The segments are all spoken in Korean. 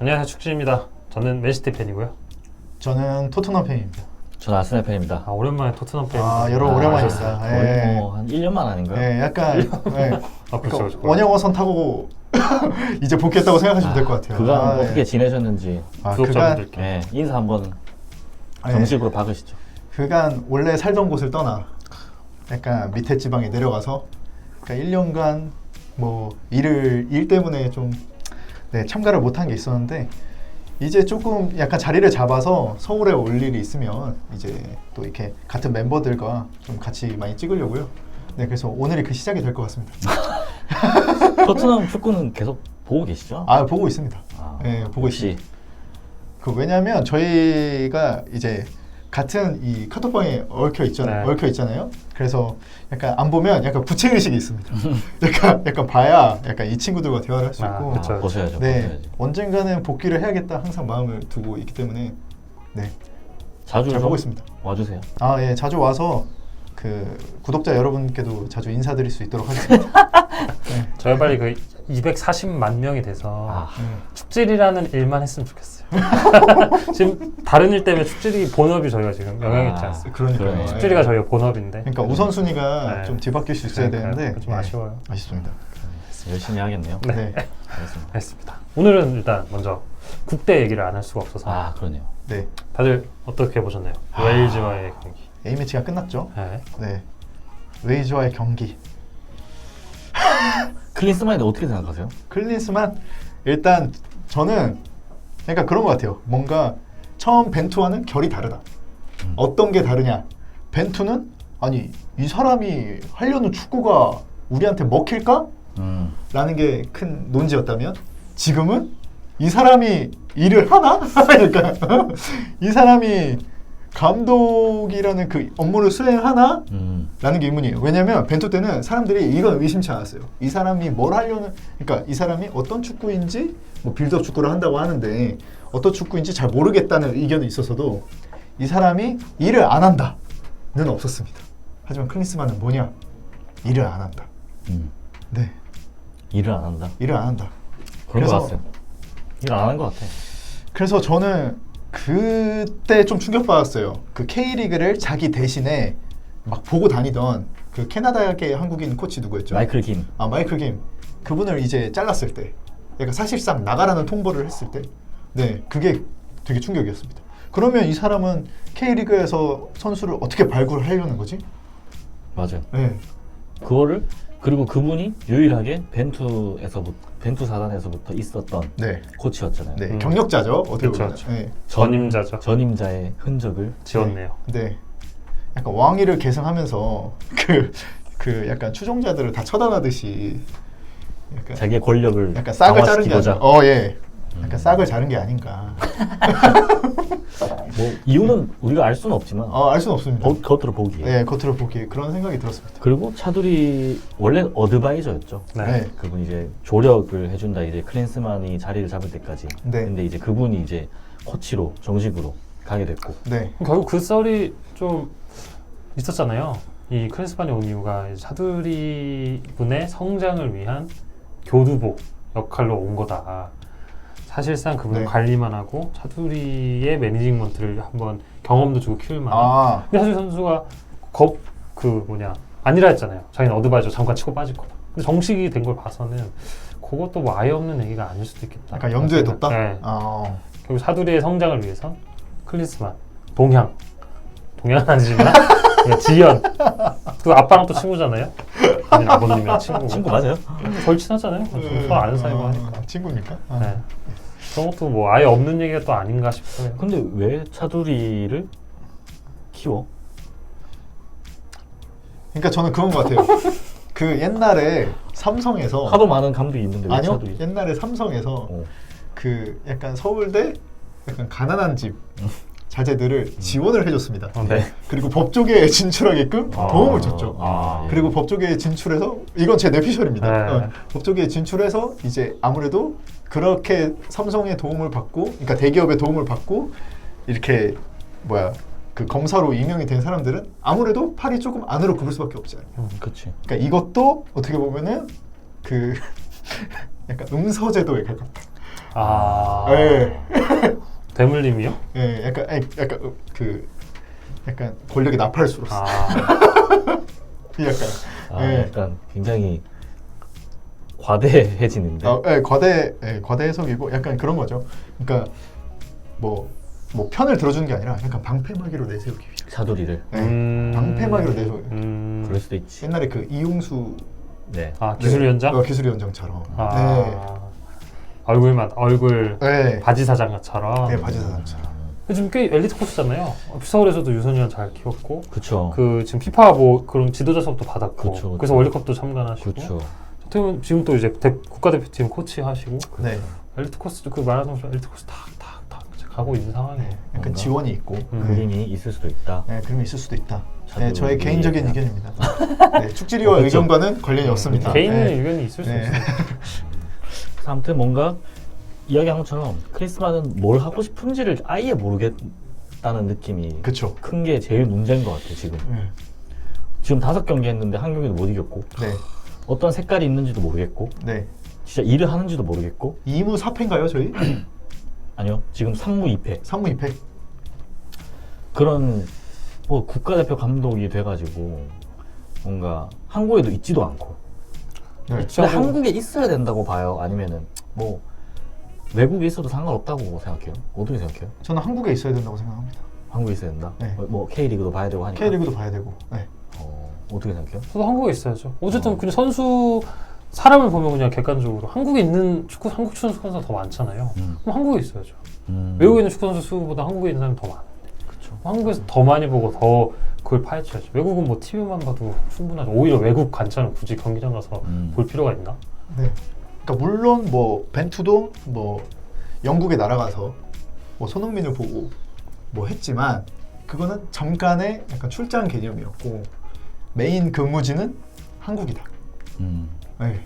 안녕하세요, 축진입니다. 저는 맨시티 팬이고요. 저는 토트넘 팬입니다. 저는 아스날 팬입니다. 오랜만에 토트넘 팬. 여러분 오랜만입니다. 거의 뭐 한 1년 만 아닌가요? 예, 약간 그렇죠. 원형어선 타고 이제 복귀했다고 생각하시면 될 것 같아요. 그간 어떻게 지내셨는지 구독자분들께. 네, 인사 한번 정식으로 박으시죠. 그간 원래 살던 곳을 떠나 약간 밑에 지방에 내려가서 그러니까 1년간 뭐 일 때문에 좀 참가를 못한 게 있었는데 이제 조금 약간 자리를 잡아서 서울에 올 일이 있으면 이제 또 이렇게 같은 멤버들과 좀 같이 많이 찍으려고요. 네, 그래서 오늘이 그 시작이 될 것 같습니다. 토트넘 축구는 계속 보고 계시죠? 보고 있습니다. 네, 보고 역시. 있습니다. 왜냐하면 저희가 이제 같은 이 카톡방에 얽혀 있잖아요. 그래서 약간 안 보면 약간 부채 의식이 있습니다. 약간 봐야 약간 이 친구들과 대화를 할 수 있고. 그쵸. 보셔야죠. 네, 보셔야지. 언젠가는 복귀를 해야겠다 항상 마음을 두고 있기 때문에 자주 잘 좀 보고 있습니다. 와주세요. 예, 자주 와서 그 구독자 여러분께도 자주 인사드릴 수 있도록 하겠습니다. 네. 저희 빨리 그 240만 명이 돼서 축질이라는 일만 했으면 좋겠어요. 지금 다른 일 때문에 축질이 본업이 저희가 지금 영향이 있지 않습니까? 그러니까요. 축질이가 저희가 본업인데. 그러니까 우선순위가 좀 뒤바뀔 수 있어야 되는데 좀 아쉬워요. 아쉽습니다. 열심히 하겠네요. 네. 알겠습니다. 했습니다. 오늘은 일단 먼저 국대 얘기를 안 할 수가 없어서 그러네요. 네. 다들 어떻게 보셨나요? 웨일즈와의 경기. A매치가 끝났죠. 네. 네. 웨일즈와의 경기. 클린스만이 어떻게 생각하세요? 클린스만 일단 저는 그러니까 그런 것 같아요. 뭔가 처음 벤투와는 결이 다르다. 어떤 게 다르냐? 벤투는 아니 이 사람이 하려는 축구가 우리한테 먹힐까? 라는 게 큰 논지였다면 지금은 이 사람이 일을 하나? 그러니까 이 사람이 감독이라는 그 업무를 수행하나? 라는 게 의문이에요. 왜냐면 벤투 때는 사람들이 이건 의심치 않았어요. 이 사람이 뭘 하려는, 그러니까 이 사람이 어떤 축구인지 뭐 빌드업 축구를 한다고 하는데 어떤 축구인지 잘 모르겠다는 의견이 있어서도 이 사람이 일을 안 한다는 없었습니다. 하지만 클린스만은 뭐냐? 일을 안 한다. 네. 일을 안 한다? 일을 안 한다. 그런 것 같아요. 일 안 한 것 같아. 그래서 저는 그때 좀 충격받았어요. 그 K리그를 자기 대신에 막 보고 다니던 그 캐나다계 한국인 코치 누구였죠? 마이클 김. 마이클 김. 그분을 이제 잘랐을 때, 그러니까 사실상 나가라는 통보를 했을 때, 네, 그게 되게 충격이었습니다. 그러면 이 사람은 K리그에서 선수를 어떻게 발굴하려는 거지? 맞아요. 네. 그리고 그분이 유일하게 벤투 사단에서부터 있었던 코치였잖아요. 네, 경력자죠. 어떻게 보면. 그쵸. 네. 전임자죠. 전임자의 흔적을 지웠네요. 네. 약간 왕위를 계승하면서 그 약간 추종자들을 다 처단하듯이 약간 자기의 권력을 약간 싹을 자른 게 강화시키고자. 약간 싹을 자른 게 아닌가. 뭐 이유는 우리가 알 수는 없지만 알 수는 없습니다. 겉으로 보기에. 네, 겉으로 보기에 그런 생각이 들었습니다. 그리고 차두리 원래 어드바이저였죠. 네. 그분이 이제 조력을 해준다. 이제 클린스만이 자리를 잡을 때까지. 네. 근데 이제 그분이 이제 코치로 정식으로 가게 됐고. 네. 결국 그 썰이 좀 있었잖아요. 이 클린스만이 온 이유가 차두리 분의 성장을 위한 교두보 역할로 온 거다. 사실상 그분은 관리만 하고 차두리의 매니징먼트를 한번 경험도 주고 키울 만한. 근데 차두리 선수가 아니라 했잖아요. 자기는 어드바이저 잠깐 치고 빠질 거다. 근데 정식이 된 걸 봐서는 그것도 뭐 아예 없는 얘기가 아닐 수도 있겠다. 약간 염두에 뒀다? 네. 결국 차두리의 성장을 위해선 클린스만, 동양은 아니지만 지연. 그 아빠랑 또 친구잖아요. 아버님이랑 친구고. 친구 맞아요? 거의 친하잖아요. 서로 아는 사이고 하니까. 친구입니까? 네. 그런 것도 뭐 아예 없는 얘기가 또 아닌가 싶어요. 근데 왜 차두리를 키워? 그러니까 저는 그런 것 같아요. 그 옛날에 삼성에서 하도 많은 감독이 있는데 왜 아니요, 차두리? 옛날에 삼성에서 그 약간 서울대 약간 가난한 집 자제들을 지원을 해줬습니다. 네. 그리고 법조계에 진출하게끔 도움을 줬죠. 예. 그리고 법조계에 진출해서 이건 제 뇌피셜입니다. 네. 법조계에 진출해서 이제 아무래도 그렇게 삼성의 도움을 받고, 그러니까 대기업의 도움을 받고 이렇게 그 검사로 임명이 된 사람들은 아무래도 팔이 조금 안으로 굽을 수밖에 없지 않아요. 그렇지. 그러니까 이것도 어떻게 보면은 그 약간 음서제도에 가깝다. 예. 대물림이요? 예, 약간 약간 권력의 나팔수로서 약간 예. 약간 굉장히 과대해지는데. 과대 해석이고 약간 그런 거죠. 그러니까 뭐 편을 들어주는 게 아니라 약간 방패막이로 내세우기 위해 차두리를. 방패막이로 내세우기. 그럴 수도 있지. 옛날에 그 이용수 네. 기술위원장? 기술위원장처럼. 얼굴 네. 바지 사장처럼. 네, 바지 사장처럼. 요즘 꽤 엘리트 코스잖아요. 서울에서도 유소년 잘 키웠고, 그쵸. 그 지금 피파 뭐 그런 지도자 수업도 받았고, 그쵸. 그래서 월드컵도 참관하시고, 그쵸. 지금 또 이제 국가대표팀 코치 하시고, 네. 엘리트 코스 그 말하는 것처럼 엘리트 코스 탁 가고 있는 상황이에요. 약간 뭔가 지원이 있고 그림이 있을 수도 있다. 네, 그림이 있을 수도 있다. 자두 네, 저의 개인적인 의견. 의견입니다. 네, 축지리와 그렇죠. 의견과는 관련이 없습니다. 개인의 네. 의견이 있을 수 네. 있어요. 그래서 아무튼 뭔가 이야기한 것처럼 크리스마는 뭘 하고 싶은지를 아예 모르겠다는 느낌이 그쵸. 큰 게 제일 문제인 것 같아요. 지금 네. 지금 5경기 했는데 한 경기도 못 이겼고 네. 어떤 색깔이 있는지도 모르겠고 네. 진짜 일을 하는지도 모르겠고 2무 4패인가요, 저희? 아니요 지금 3무 2패 3무 2패. 그런 뭐 국가대표 감독이 돼가지고 뭔가 한국에도 있지도 않고 네. 근데 한국에 있어야 된다고 봐요? 아니면은 뭐 외국에 있어도 상관없다고 생각해요? 어떻게 생각해요? 저는 한국에 있어야 된다고 생각합니다. 한국에 있어야 된다? 네. 뭐 K리그도 봐야 되고 하니까 K리그도 봐야 되고. 네. 어떻게 생각해요? 저도 한국에 있어야죠. 어쨌든 그냥 선수 사람을 보면 그냥 객관적으로 한국에 있는 한국 축구 선수가 더 많잖아요. 그럼 한국에 있어야죠. 외국에 있는 축구 선수 수보다 한국에 있는 사람이 더 많은데. 그쵸. 한국에서 더 많이 보고 더 그걸 파헤쳐야죠. 외국은 뭐 TV만 봐도 충분하죠. 오히려 외국 관찰은 굳이 경기장 가서 볼 필요가 있나? 네. 그러니까 물론 뭐 벤투도 뭐 영국에 날아가서 뭐 손흥민을 보고 뭐 했지만 그거는 잠깐의 약간 출장 개념이었고 메인 근무지는 한국이다. 네.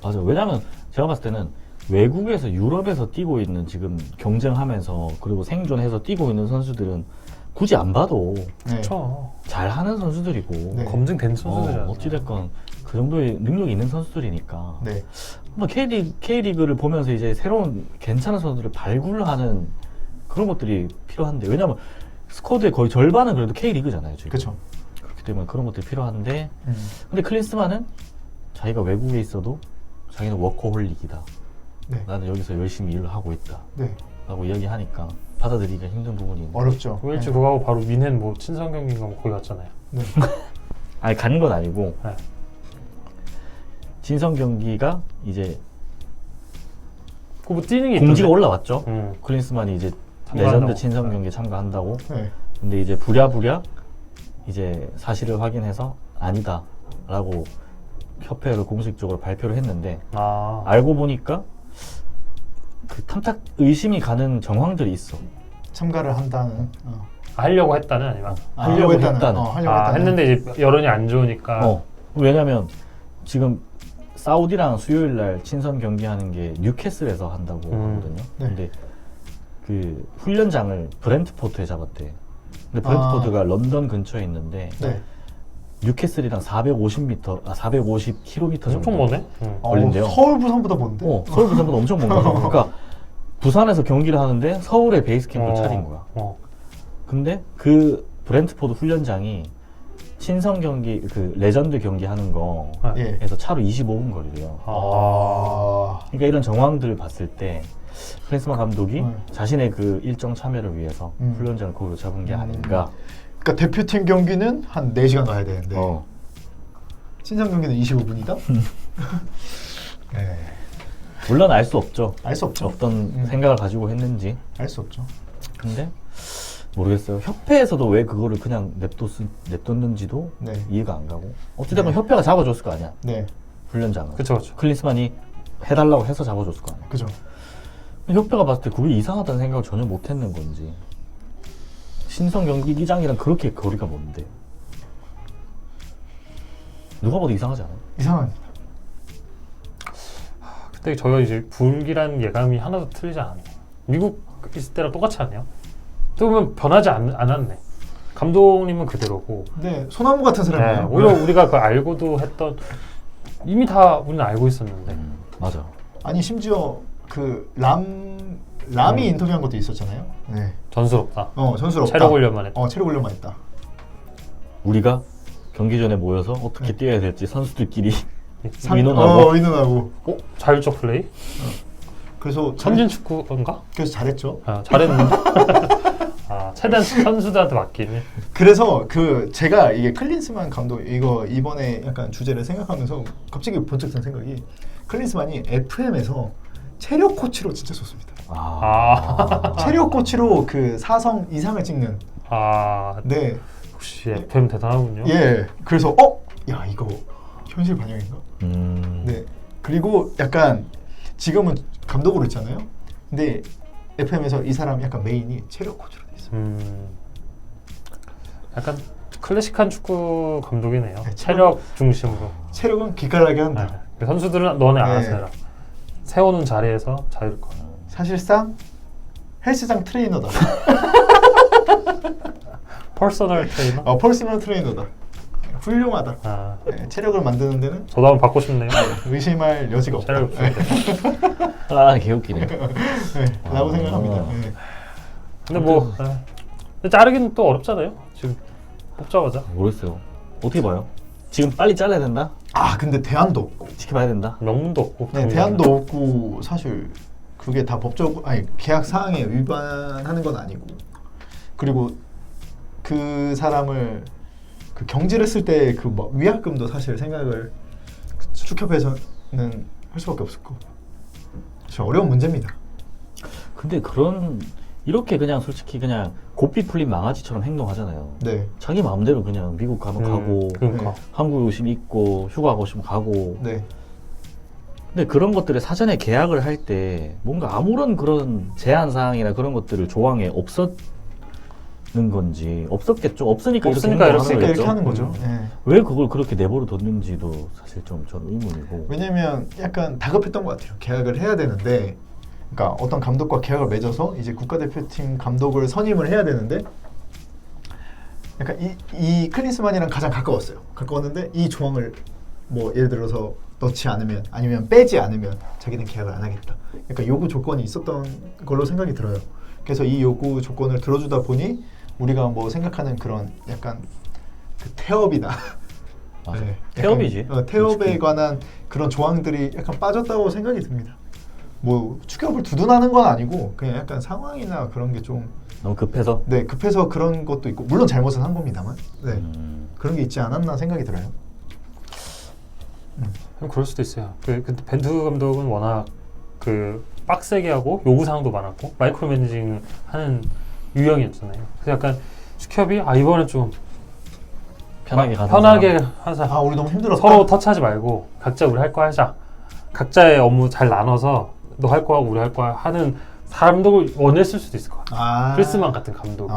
맞아. 왜냐면 제가 봤을 때는 외국에서 유럽에서 뛰고 있는 지금 경쟁하면서 그리고 생존해서 뛰고 있는 선수들은 굳이 안 봐도 네. 그렇죠. 잘하는 선수들이고 네. 검증된 선수들이잖아요. 어찌됐건 그 정도의 능력이 있는 선수들이니까 네. 한번 K리그를 보면서 이제 새로운 괜찮은 선수들을 발굴하는 그런 것들이 필요한데 왜냐면 스쿼드의 거의 절반은 그래도 K리그잖아요 지금. 그렇죠. 그렇기 때문에 그런 것들이 필요한데 근데 클린스만은 자기가 외국에 있어도 자기는 워커홀릭이다. 네. 나는 여기서 열심히 일을 하고 있다. 네. 라고 이야기하니까 받아들이기가 힘든 부분이 있는데 어렵죠. 그 일찍 네. 그거 하고 바로 민헨 뭐 친선 경기인가 뭐 거기 갔잖아요. 네. 아니 간 건 아니고 네. 진성 경기가 이제 그뭐 뛰는 게 공지가 있던데? 올라왔죠. 클린스만이 클린스만이 이제 참가한다고. 레전드 친선 경기 참가한다고. 네. 근데 이제 부랴부랴 이제 사실을 확인해서 아니다라고 협회를 공식적으로 발표를 했는데 알고 보니까 그 탐탁 의심이 가는 정황들이 있어. 참가를 한다는. 하려고 했다는 아니면 하려고 했다는. 하려고 했다는. 했는데 이제 여론이 안 좋으니까 왜냐면 지금 사우디랑 수요일 날 친선 경기하는 게 뉴캐슬에서 한다고 하거든요. 네. 근데 그 훈련장을 브렌트포트에 잡았대. 근데 브렌트포트가 런던 근처에 있는데 네. 뉴캐슬이랑 450km 정도 엄청 머네. 걸린대요. 서울 부산보다 먼데. 서울 부산보다 엄청 먼 거죠. 그러니까 부산에서 경기를 하는데 서울에 베이스 캠프를 차린 거야. 근데 그 브렌트포드 훈련장이 친선 경기 그 레전드 경기 하는 거에서 차로 25분 거리래요. 그러니까 이런 정황들을 봤을 때 클린스만 감독이 자신의 그 일정 참여를 위해서 훈련장을 거기로 잡은 게 아닌가. 그러니까 대표팀 경기는 한 4시간 가야 되는데 친선 경기는 25분이다? 네. 물론 알 수 없죠. 알 수 없죠. 어떤 생각을 가지고 했는지. 알 수 없죠. 근데 모르겠어요. 협회에서도 왜 그거를 그냥 냅뒀는지도 네. 이해가 안 가고. 어찌됐건 협회가 잡아줬을 거 아니야. 네. 훈련장을. 그렇죠, 그렇죠. 클린스만이 해달라고 해서 잡아줬을 거 아니야. 그죠. 협회가 봤을 때 그게 이상하다는 생각을 전혀 못했는 건지. 신성 경기장이랑 그렇게 거리가 먼데 누가 봐도 이상하지 않아요? 이상합니다. 그때 저희가 이제 불길한 예감이 하나도 틀리지 않아요. 미국 있을 때랑 똑같지 않아요? 또 보면 변하지 않았네. 감독님은 그대로고. 네, 소나무 같은 사람이에요. 네, 오히려 우리가 그걸 알고도 했던 이미 다 우리는 알고 있었는데. 맞아. 아니 심지어 그 람이 인터뷰한 것도 있었잖아요. 네. 전수롭다. 전술 없다. 체력 훈련만 했다. 체력 훈련만 했다. 우리가 경기 전에 모여서 어떻게 뛰어야 될지 선수들끼리 의논하고. 자율적 플레이? 그래서 선진 축구인가? 그래서 잘했죠. 잘했는데. 최대한 선수들한테 맡기네. 그래서 제가 이게 클린스만 감독 이거 이번에 약간 주제를 생각하면서 갑자기 번쩍 든 생각이 클린스만이 FM에서 체력 코치로 진짜 좋습니다. 체력 코치로 그 4성 이상을 찍는. 네. 역시 FM 대단하군요. 예. 그래서 야 이거 현실 반영인가? 네. 그리고 약간 지금은 감독으로 있잖아요. 근데 FM에서 이 사람 약간 메인이 체력 코치로 돼 있어요. 약간 클래식한 축구 감독이네요. 네, 체력 중심으로. 체력은 기깔나게 한다. 네. 선수들은 너네 알아서 해라. 세우는 자리에서 자유롭고. 사실상 헬스장 트레이너다. 퍼스널 트레이너? 퍼스널 트레이너다. 훌륭하다. 네, 체력을 만드는 데는 저도 한번 받고 싶네요. 의심할 여지가 없다. 개웃기네. 라고 생각합니다. 네. 근데 자르기는 또 어렵잖아요. 지금 뽑자마자. 모르겠어요. 어떻게 봐요? 지금 빨리 잘라야 된다? 근데 대안도 없고 지켜봐야 된다. 명문도 없고. 네, 대안도 없고 사실 그게 다 계약 사항에 위반하는 건 아니고, 그리고 그 사람을 그 경질했을 때 그 위약금도 사실 생각을 축협에서는 할 수밖에 없을 거고. 어려운 문제입니다. 근데 이렇게 그냥 솔직히 그냥 고삐 풀린 망아지처럼 행동하잖아요. 네. 자기 마음대로 그냥 미국 가면 가고, 그러니까. 한국 오시면 있고, 휴가 가고 싶으면 가고. 네. 근데 그런 것들을 사전에 계약을 할 때 뭔가 아무런 그런 제한 사항이나 그런 것들을 조항에 없었는 건지, 없었겠죠. 없으니까 이렇게 하는 거죠. 왜 그걸 그렇게 내버려 뒀는지도 사실 좀 저는 의문이고. 왜냐면 약간 다급했던 것 같아요. 계약을 해야 되는데, 그러니까 어떤 감독과 계약을 맺어서 이제 국가대표팀 감독을 선임을 해야 되는데, 약간 이 클린스만이랑 가장 가까웠는데 이 조항을 예를 들어서 넣지 않으면, 아니면 빼지 않으면 자기는 계약을 안 하겠다. 약간 요구 조건이 있었던 걸로 생각이 들어요. 그래서 이 요구 조건을 들어주다 보니 우리가 생각하는 그런 약간 그 태업이다. 네, 태업이지. 태업에 관한 그런 조항들이 약간 빠졌다고 생각이 듭니다. 축협을 두둔하는 건 아니고 그냥 약간 상황이나 그런 게 좀 너무 급해서? 네, 급해서 그런 것도 있고, 물론 잘못은 한 겁니다만, 네, 그런 게 있지 않았나 생각이 들어요. 그럴 수도 있어요. 근데 벤투 감독은 워낙 빡세게 하고 요구사항도 많았고 마이크로 매니징 하는 유형이었잖아요. 그래서 약간 축협이 이번에 좀 편하게 하자. 우리 너무 힘들었다. 서로 터치하지 말고 각자 우리 할 거 하자. 각자의 업무 잘 나눠서 너 할 거 하고 우리 할 거야 하는 사람도 원했을 수도 있을 것 같아요. 크리스만 같은 감독.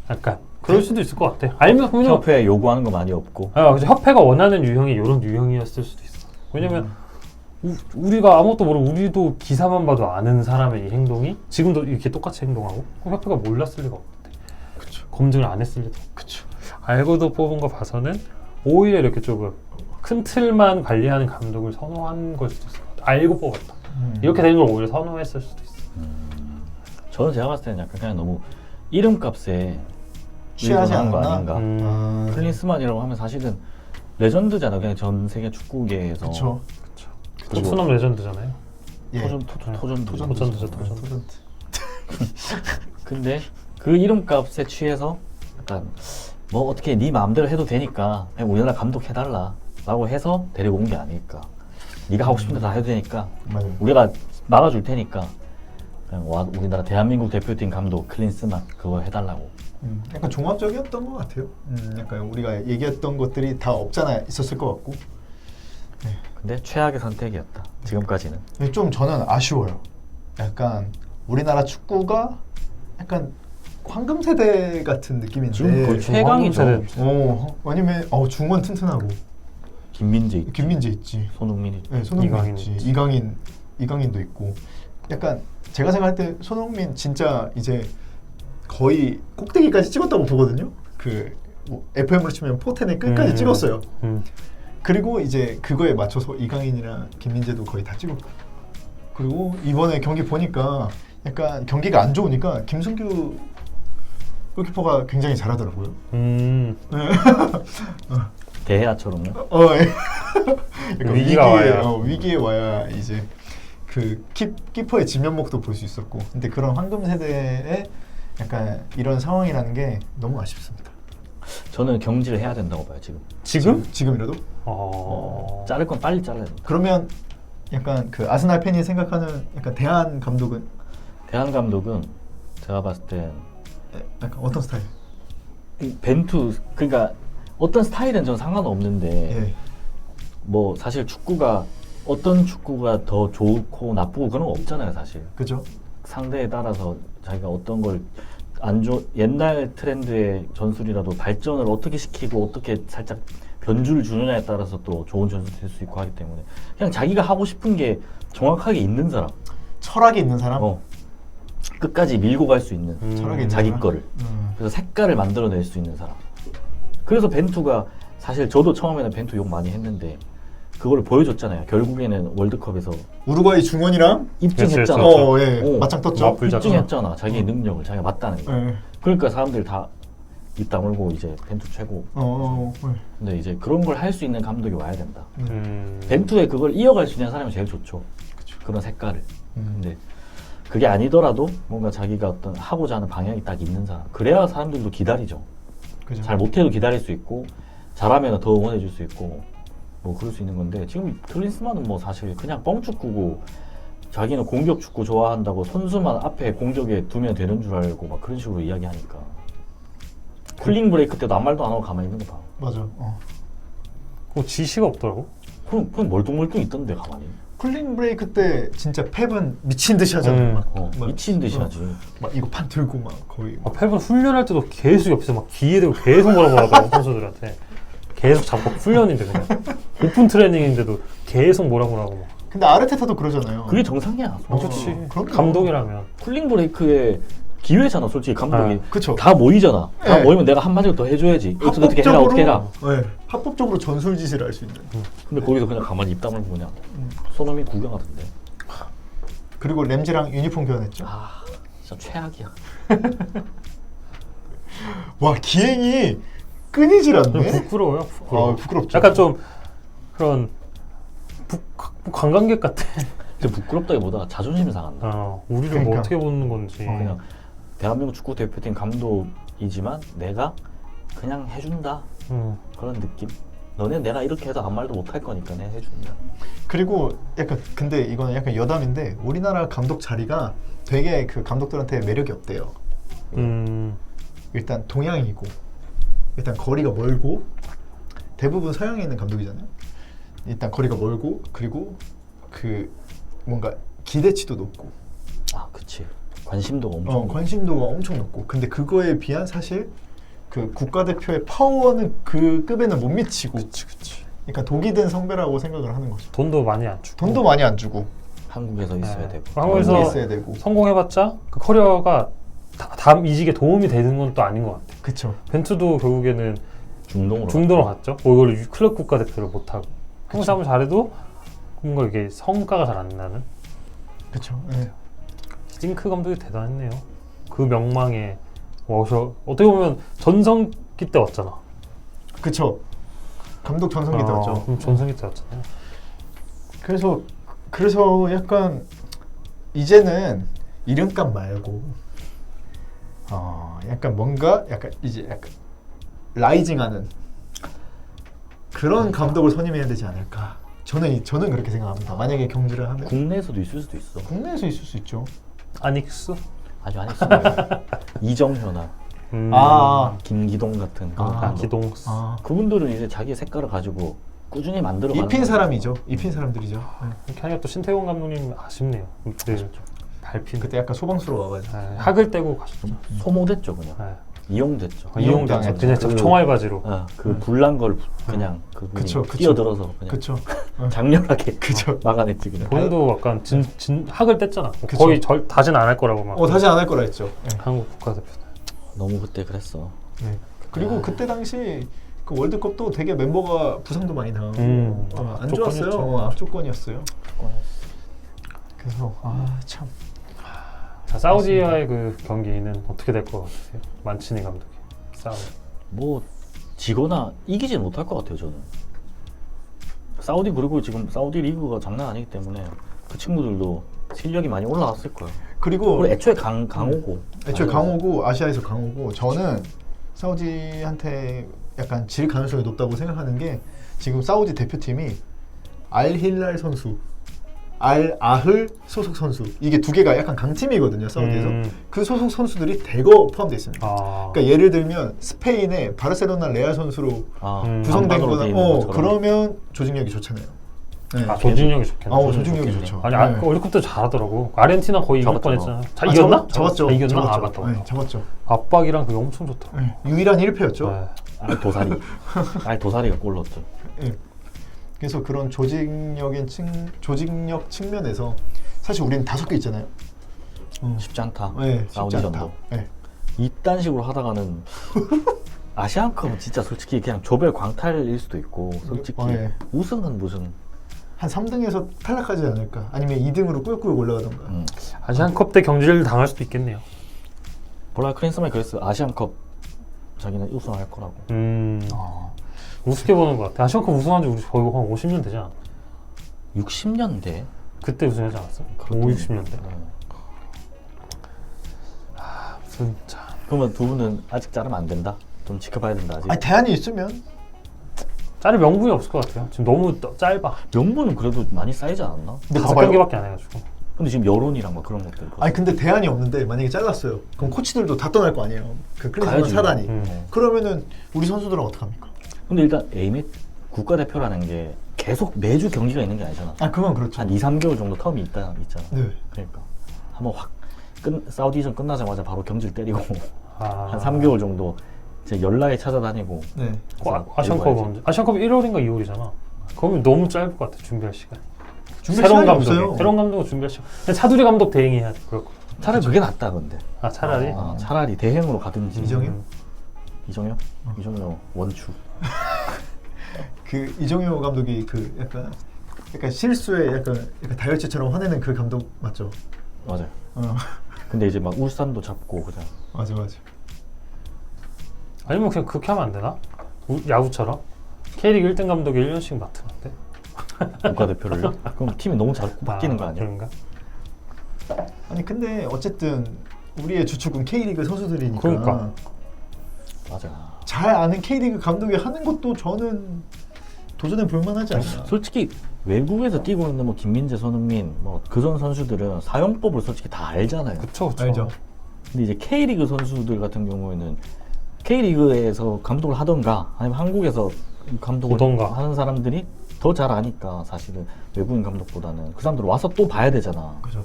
약간 그럴 수도 있을 것 같아. 아니면 협회에 요구하는 거 많이 없고. 그래서 협회가 원하는 유형이 이런 유형이었을 수도 있어. 왜냐면 우리가 아무것도 모르고 우리도 기사만 봐도 아는 사람의 이 행동이 지금도 이렇게 똑같이 행동하고 협회가 몰랐을 리가 없대. 그쵸. 검증을 안 했을 리도. 그쵸. 알고도 뽑은 거 봐서는 오히려 이렇게 조금 큰 틀만 관리하는 감독을 선호한 걸 수도 있을 것 같아. 알고 뽑았다. 이렇게 된 걸 오히려 선호했을 수도 있어. 저는 제가 봤을 때는 약간 그냥 너무 이름값에 취하지 않은 거 않았나? 아닌가. 클린스만이라고 하면 사실은 레전드잖아. 그냥 전 세계 축구계에서. 그쵸. 토트넘 레전드잖아요. 토전드죠. 근데 그 이름값에 취해서 약간 어떻게 네 마음대로 해도 되니까 그냥 우리나라 감독 해달라 라고 해서 데리고 온 게 아닐까. 네가 하고 싶은 데 다 해도 되니까 우리가 막아줄 테니까 그냥 우리나라 대한민국 대표팀 감독 클린스만 그거 해달라고. 약간 종합적이었던 것 같아요. 약간 우리가 얘기했던 것들이 다 없잖아 있었을 것 같고. 근데 최악의 선택이었다. 지금까지는. 좀 저는 아쉬워요. 약간 우리나라 축구가 약간 황금 세대 같은 느낌인데. 지금 거의 최강이죠. 아니면 중원 튼튼하고. 김민재 있지. 손흥민 있지. 이강인도 있고. 약간 제가 생각할 때 손흥민 진짜 이제 거의 꼭대기까지 찍었다고 보거든요. FM으로 치면 포텐의 끝까지 찍었어요. 그리고 이제 그거에 맞춰서 이강인이랑 김민재도 거의 다 찍었고. 그리고 이번에 경기 보니까 약간 경기가 안 좋으니까 김승규 골키퍼가 굉장히 잘하더라고요. 대해아처럼요. 예. 약간 위기가 와야. 위기에 와야 이제 그 키퍼의 진면목도 볼 수 있었고, 근데 그런 황금 세대의 약간 이런 상황이라는 게 너무 아쉽습니다. 저는 경질을 해야 된다고 봐요 지금. 지금이라도? 자를 건 빨리 잘라야 된다. 그러면 약간 그 아스날 팬이 생각하는 약간 대한 감독은 대한 감독은 제가 봤을 때 약간 어떤 스타일? 벤투 그러니까 어떤 스타일은 전 상관없는데 예. 뭐 사실 축구가 어떤 축구가 더 좋고 나쁘고 그런 거 없잖아요 사실. 그죠? 상대에 따라서 자기가 어떤 걸 옛날 트렌드의 전술이라도 발전을 어떻게 시키고 어떻게 살짝 변주를 주느냐에 따라서 또 좋은 전술이 될 수 있고 하기 때문에 그냥 자기가 하고 싶은 게 정확하게 있는 사람, 철학이 있는 사람? 끝까지 밀고 갈 수 있는 철학이 있는 자기 사람? 거를 그래서 색깔을 만들어낼 수 있는 사람. 그래서 벤투가 사실 저도 처음에는 벤투 욕 많이 했는데 그걸 보여줬잖아요. 결국에는 월드컵에서 우루과이 중원이랑 입증했잖아. 예. 맞짱 떴죠? 맞불jas죠. 입증했잖아. 자기의 능력을 자기가 맞다는 거. 예. 그러니까 사람들이 다 입 다물고 이제 벤투 최고. 예. 근데 이제 그런 걸 할 수 있는 감독이 와야 된다. 음. 벤투에 그걸 이어갈 수 있는 사람이 제일 좋죠. 그런 색깔을. 근데 그게 아니더라도 뭔가 자기가 어떤 하고자 하는 방향이 딱 있는 사람. 그래야 사람들도 기다리죠. 그죠? 잘 못해도 기다릴 수 있고 잘하면 더 응원해줄 수 있고 뭐 그럴 수 있는 건데 지금 클린스만은 뭐 사실 그냥 뻥축구고 자기는 공격 축구 좋아한다고 선수만 앞에 공격에 두면 되는 줄 알고 막 그런 식으로 이야기하니까 쿨링 브레이크 때도 아무 말도 안 하고 가만히 있는 거 봐. 맞아. 그 지시가 없더라고. 그럼 멀뚱멀뚱 있던데 가만히. 쿨링 브레이크 때 진짜 펩은 미친 듯이 하잖아요. 막 미친 듯이 하지. 막 이거 판 들고 막 거의 막. 펩은 훈련할 때도 계속 옆에서 막 귀에 대고 계속 뭐라고 하더라고 선수들한테. 계속 잡고 훈련인데 그냥 오픈 트레이닝인데도 계속 뭐라고 하고 막. 근데 아르테타도 그러잖아요. 그게 정상이야. 그렇지. 그럼요. 감독이라면. 쿨링 브레이크의 기회잖아 솔직히 감독이. 그쵸. 다 모이잖아. 다 네. 모이면 내가 한마디를 더 해줘야지. 어떻게 해라 어떻게 해라. 네. 합법적으로 전술 지시를 할 수 있는. 근데 거기서 그냥 가만히 입 다물고 그냥 손흥민 구경하던데. 그리고 램지랑 유니폼 교환했죠. 아 진짜 최악이야. 와 기행이 끊이질 좀 않네. 부끄러워요. 부끄러워. 부끄럽죠. 약간 좀 그런 관광객 같아. 근데 부끄럽다기보다 자존심이 상한다. 우리를 그러니까. 뭐 어떻게 보는 건지. 그냥 대한민국 축구 대표팀 감독이지만 내가 그냥 해준다 그런 느낌. 너네 내가 이렇게 해도 아무 말도 못할 거니까 내가 해준다. 그리고 약간 근데 이거는 약간 여담인데 우리나라 감독 자리가 되게 그 감독들한테 매력이 없대요. 일단 동양이고 일단 거리가 멀고 대부분 서양에 있는 감독이잖아요. 일단 거리가 멀고 그리고 그 뭔가 기대치도 높고 그치. 관심도가 엄청 높고. 관심도가 엄청 높고 근데 그거에 비한 사실 그 국가대표의 파워는 그 급에는 못 미치고 그치. 그러니까 독이 든 성배라고 생각을 하는 거죠. 돈도 많이 안 주고. 돈도 많이 안 주고 한국에서 있어야 되고. 한국에서 있어야 되고 성공해봤자 그 커리어가 다음 이직에 도움이 되는 건 또 아닌 것 같아. 그쵸. 벤투도 결국에는 중동으로 갔죠. 이걸 클럽 국가대표를 못하고 한국 사람을 잘해도 뭔가 이게 성과가 잘 안 나는. 그쵸. 네. 징크 감독이 대단했네요. 그 명망에 와서 어떻게 보면 전성기 때 왔잖아. 그쵸. 감독 전성기 때 왔죠. 전성기 때 왔잖아요. 그래서 약간 이제는 이름값 말고 약간 뭔가 약간 이제 약간 라이징하는 그런 감독을 선임해야 되지 않을까. 저는 그렇게 생각합니다. 만약에 경질을 하면 국내에서도 있을 수도 있어. 국내에서 있을 수 있죠. 아닉스? 아주 안 했어. 이정효나 김기동 같은 그런 감독. 기동스. 그분들은 이제 자기 색깔을 가지고 꾸준히 만들어가는 입힌 사람이죠. 입힌 사람들이죠. 이렇게 하니까 또 신태용 감독님 아쉽네요. 그때 밟힌. 그때 약간 소방스러워가지고 학을 떼고 가셨죠. 소모됐죠 그냥. 이용당했죠. 이용됐죠. 이용당했죠. 그냥 그- 총알바지로. 그 불난 걸 그냥 그분이 그쵸. 뛰어들어서 그냥 그쵸. 장렬하게 그쵸. 막아냈지 그냥. 본인도 약간 학을 뗐잖아. 그쵸. 거의 다시는 안 할 거라고 막. 다시 안 할 거라 했죠. 네. 한국 국가대표. 너무 그때 그랬어. 네. 그리고 그때 당시 그 월드컵도 되게 멤버가 부상도 많이 당하고 안 악조건이었죠. 좋았어요. 악조건이었어요. 그래서 참. 자, 사우디와의 그 경기는 어떻게 될 것 같으세요? 만치니 감독이 싸움. 뭐 지거나 이기지 못할 것 같아요 저는. 사우디 그리고 지금 사우디 리그가 장난 아니기 때문에 그 친구들도 실력이 많이 올라왔을 거예요. 그리고 그리고 애초에 강호고. 애초에 강호고 아시아에서 강호고 저는 사우디한테 약간 질 가능성이 높다고 생각하는 게 지금 사우디 대표팀이 알 힐랄 선수, 알 아흘 소속 선수 이게 두 개가 약간 강팀이거든요 사우디에서. 그 소속 선수들이 대거 포함되어 있습니다. 그러니까 예를 들면 스페인의 바르셀로나 레알 선수로 구성된 거나 그러면 조직력이 좋잖아요. 네. 조직력이 좋겠네. 조직력이 좋죠. 아니 네. 월드컵 때 잘하더라고. 아르헨티나 거의 이길 뻔했잖아. 이겼나? 잡았죠. 이겼나? 잡았죠. 맞다. 네, 잡았죠. 압박이랑 그게 엄청 좋더라고. 네. 유일한 1패였죠. 네. 알도사리가 골 넣었죠. 네. 그래서 그런 조직력 측면에서 사실 우리는 5개 있잖아요. 쉽지 않다. 네, 사우디 쉽지 않다. 전도. 네. 이딴 식으로 하다가는 아시안컵은 진짜 솔직히 그냥 조별 광탈일 수도 있고 솔직히 네. 우승은 무슨 한 3등에서 탈락하지 않을까? 아니면 2등으로 꾸역꾸역 올라가던가. 아시안컵 때 경질을 당할 수도 있겠네요. 몰라 크린스만이 그랬어요. 아시안컵 자기는 우승할 거라고. 우습게 보는 것 같아. 아시안컵 우승한 지 우리 거의 한 50년 되지 않아? 60년대? 그때 우승하지 않았어? 5, 60년대. 진짜. 그러면 두 분은 아직 자르면 안 된다? 좀 지켜봐야 된다 아직? 아니 대안이 있으면 자를 명분이 없을 것 같아요. 지금 너무 짧아. 명분은 그래도 많이 쌓이지 않았나? 근데 5경기밖에 안 해가지고. 근데 지금 여론이랑 막 그런 것들 아니 근데 대안이 없는데 만약에 잘랐어요. 그럼 코치들도 다 떠날 거 아니에요. 그 클래스만 가야지. 사다니. 음. 그러면은 우리 선수들은 어떡합니까? 근데 일단 A매치 국가대표라는 게 계속 매주 경기가 있는 게 아니잖아. 아 그건 그렇죠. 한 2, 3개월 정도 텀이 있잖아. 네. 그러니까 한번 확 사우디전 끝나자마자 바로 경질 때리고 아. 한 3개월 정도 이제 연락에 찾아다니고. 네. 아시안컵 언제? 아시안컵 1월인가 2월이잖아. 그러면 너무 짧을 것 같아. 준비할 시간. 준비할 새로운 시간이 감독이. 없어요. 새로운 감독은 준비할 시간. 그냥 차두리 감독 대행해야 돼. 그럴 거. 차라리 그게 낫다 근데. 아 차라리. 차라리 대행으로 가든지. 이정현? 이정현? 이정현 원추. 그 이정효 감독이 그 약간 실수에 약간 다혈질처럼 화내는 그 감독 맞죠? 맞아요. 근데 이제 막 울산도 잡고 그냥. 맞아. 아니면 그냥 그렇게 하면 안 되나? 야구처럼 K리그 1등 감독이 1년씩 맡으면 안 돼? 국가대표를요? 그럼 팀이 너무 자꾸 바뀌는 거 아니야? 그런가? 아니 근데 어쨌든 우리의 주축은 K리그 선수들이니까 그러니까. 맞아. 잘 아는 K리그 감독이 하는 것도 저는 도전해 볼 만하지 않나. 솔직히 외국에서 뛰고 있는 뭐 김민재, 손흥민, 뭐 그전 선수들은 사용법을 솔직히 다 알잖아요. 그쵸. 알죠. 근데 이제 K리그 선수들 같은 경우에는 K리그에서 감독을 하던가 아니면 한국에서 감독을 보던가. 하는 사람들이 더 잘 아니까 사실은 외국인 감독보다는 그 사람들 와서 또 봐야 되잖아. 그죠.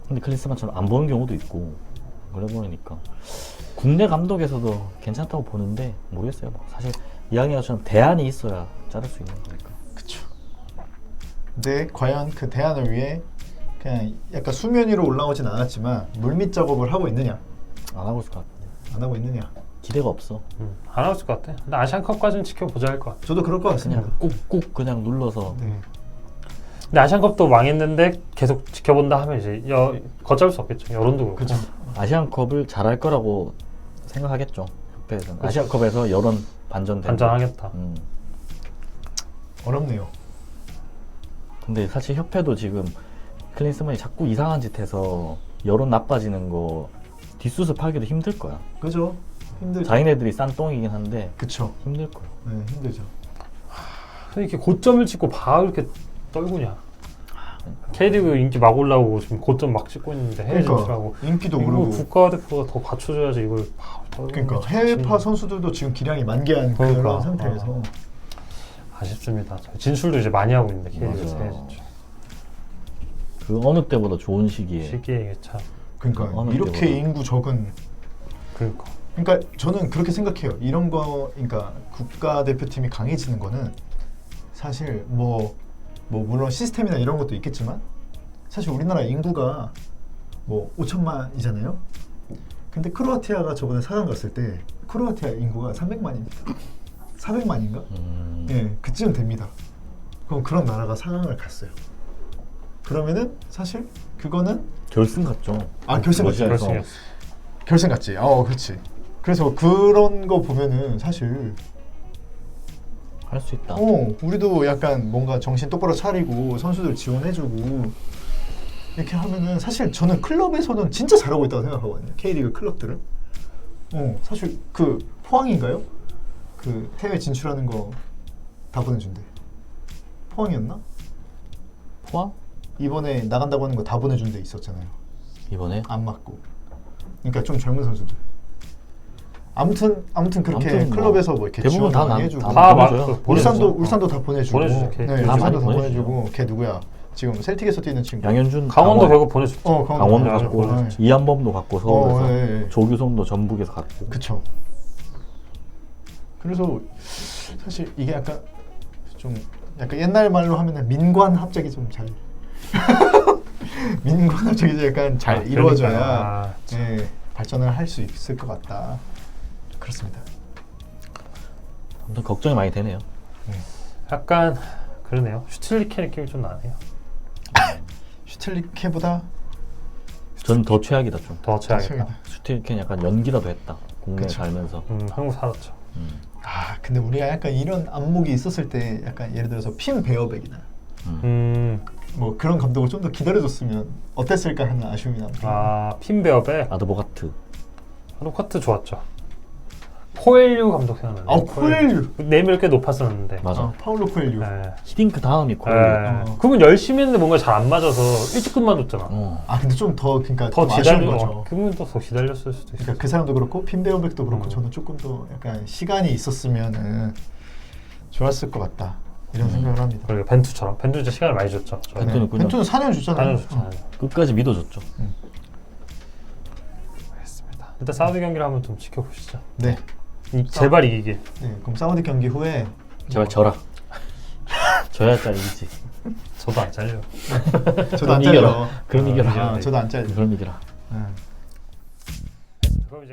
근데 클린스만처럼 안 보는 경우도 있고 그래 보이니까 국내 감독에서도 괜찮다고 보는데 모르겠어요. 뭐 사실 이야기처럼 대안이 있어야 자를 수 있는 거니까. 그쵸. 근데 과연 그 대안을 위해 그냥 약간 수면 위로 올라오진 않았지만 물밑 작업을 하고 있느냐 안 하고 있을 것 같은데. 안 하고 있느냐. 기대가 없어. 안 하실 것 같아. 근데 아시안컵까지는 지켜보자 할 것 같아. 저도 그럴 것 같습니다. 그냥 꾹꾹 그냥 눌러서. 네. 근데 아시안컵도 망했는데 계속 지켜본다 하면 이제 걷잡을 수 없겠죠. 여론도 그렇고. 그쵸. 아시안컵을 잘할 거라고 생각하겠죠. 협회에서는. 아시안컵에서 여론 반전된다. 반전하겠다. 어렵네요. 근데 사실 협회도 지금 클린스만이 자꾸 이상한 짓 해서 여론 나빠지는 거 뒷수습하기도 힘들 거야. 그죠? 힘들죠. 자기네들이 싼 똥이긴 한데 그쵸. 힘들 거야. 네, 힘들죠. 이렇게 고점을 찍고 바 이렇게 떨구냐. K리그 인기 막 올라오고 지금 고점 막 찍고 있는데 해외 진출하고 인기도 이거 오르고. 국가대표가 더 받쳐줘야지 이걸 바 떨구는 그러니까 게 참 해외파 선수들도 지금 기량이 만개한 그러니까. 그런 상태에서 아쉽습니다. 저희 진출도 이제 많이 하고 있는데 K리그에서 맞아. 해외 진출. 그 어느 때보다 좋은 시기에. 시기에 이게 참 그러니까 어느 이렇게 때보다. 인구 적은 그러니까 저는 그렇게 생각해요. 이런 거 그러니까 국가대표팀이 강해지는 거는 사실 뭐 물론 시스템이나 이런 것도 있겠지만 사실 우리나라 인구가 뭐 5천만이잖아요. 근데 크로아티아가 저번에 4강 갔을 때 크로아티아 인구가 300만입니다. 400만인가? 예, 그쯤 됩니다. 그럼 그런 나라가 4강을 갔어요. 그러면은 사실 그거는 결승 같죠. 결승 같죠. 러시아에서. 결승이었어. 결승 같지. 그렇지. 그래서 그런 거 보면은 사실 할 수 있다. 우리도 약간 뭔가 정신 똑바로 차리고 선수들 지원해주고 이렇게 하면은 사실 저는 클럽에서는 진짜 잘하고 있다고 생각하거든요. K리그 클럽들은. 사실 그 포항인가요? 그 해외 진출하는 거 다 보내준대. 포항이었나? 포항? 이번에 나간다고 하는 거 다 보내준 데 있었잖아요. 이번에? 안 맞고. 그러니까 좀 젊은 선수들. 아무튼 그렇게 아무튼 뭐 클럽에서 뭐 이렇게 대부분 지원 다 많이 나- 해주고. 다 보내주죠. 울산도 다 보내주고. 보내주죠. 네, 다 울산도 많이 다 보내주죠. 보내주고. 걔 누구야? 지금 셀틱에서 뛰는 친구. 양현준 강원도 강원, 결국 보내줬죠. 강원도 맞아, 갔고 보내줬죠. 이한범도 갔고 서울에서 예. 조규성도 전북에서 갔고. 그쵸. 그래서 사실 이게 약간 좀 약간 옛날 말로 하면은 민관 합작이 좀 잘 민관 합작이 약간 잘 이루어져야 예, 발전을 할 수 있을 것 같다. 그렇습니다. 아무튼 걱정이 많이 되네요. 약간 그러네요. 슈틸리케 느낌이 좀 나네요. 슈틸리케보다 저는 더 최악이다 좀. 더 최악이다. 슈틸리케는 약간 연기라도 했다. 국내에 그쵸. 살면서. 한국 살았죠. 근데 우리가 약간 이런 안목이 있었을 때 약간 예를 들어서 핀 베어백이나 뭐 그런 감독을 좀 더 기다려줬으면 어땠을까 하는 아쉬움이 납니다. 핀베어베 아드보가트. 아드보카트 좋았죠. 코엘류 감독 생각나네. 코엘류. 네임이 꽤 높았었는데. 맞아. 파울로 코엘류. 네. 히딩크 다음이 코엘류. 그분 열심히 했는데 뭔가 잘 안 맞아서 일찍 그만뒀잖아. 근데 좀 더 그러니까 더 좀 아쉬운 기다려. 거죠. 그분 더 기다렸을 수도 있어. 그러니까 그 사람도 그렇고 핀 베어백도 그렇고 저는 조금 더 약간 시간이 있었으면은 좋았을 것 같다 이런 생각을 합니다. 그리고 벤투처럼. 벤투 진짜 시간을 많이 줬죠. 벤투는 그냥- 벤투는 4년 줬잖아요. 4년 줬잖아요. 끝까지 믿어줬죠. 알겠습니다. 일단 사우디 경기를 한번 좀 지켜보시죠. 네. 제발 이기게. 네. 그럼 사우디 경기 후에 제발 져라. 져야 짤이지. 저도 안 잘려. 저도 안 그럼 잘려. 이겨라. 그럼 이겨라. 저도 안 잘려. 그럼 이겨라. 네. 그럼 이제